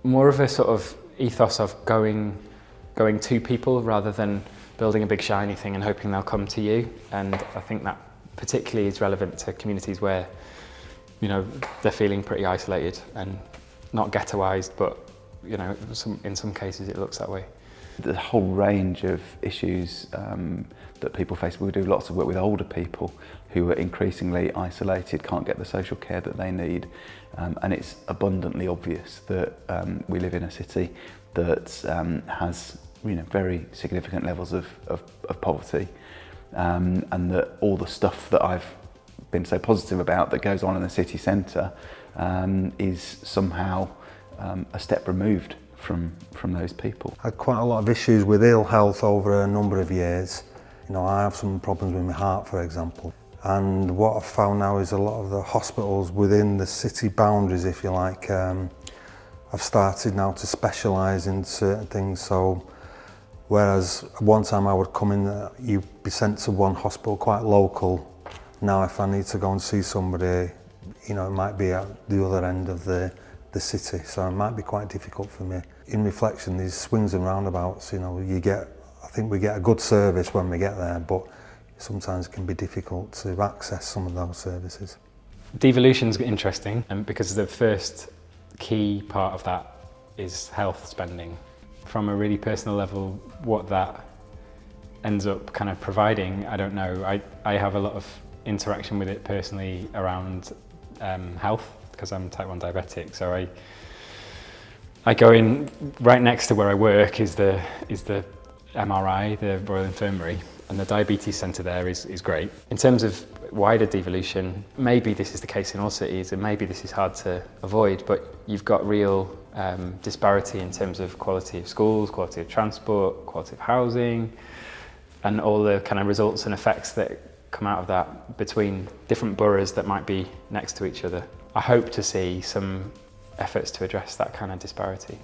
more of a sort of ethos of going to people rather than building a big shiny thing and hoping they'll come to you. And I think that particularly is relevant to communities where, you know, they're feeling pretty isolated and not ghettoised, but, you know, in some cases it looks that way. The whole range of issues that people face. We do lots of work with older people who are increasingly isolated, can't get the social care that they need, and it's abundantly obvious that we live in a city that has, you know, very significant levels of poverty, and that all the stuff that I've been so positive about that goes on in the city centre is somehow a step removed from those people. I had quite a lot of issues with ill health over a number of years. You know, I have some problems with my heart, for example. And what I've found now is a lot of the hospitals within the city boundaries, if you like, I've started now to specialise in certain things. So, whereas one time I would come in, you'd be sent to one hospital quite local. Now if I need to go and see somebody, you know, it might be at the other end of the city, so it might be quite difficult for me. In reflection, these swings and roundabouts, you know, I think we get a good service when we get there, but sometimes it can be difficult to access some of those services. Devolution's interesting, because the first key part of that is health spending. From a really personal level, what that ends up kind of providing, I don't know. I have a lot of interaction with it personally around health, because I'm type 1 diabetic, so I go in right next to where I work is the MRI, the Royal Infirmary, and the diabetes centre there is great. In terms of wider devolution, maybe this is the case in all cities, and maybe this is hard to avoid, but you've got real disparity in terms of quality of schools, quality of transport, quality of housing, and all the kind of results and effects that come out of that between different boroughs that might be next to each other. I hope to see some efforts to address that kind of disparity.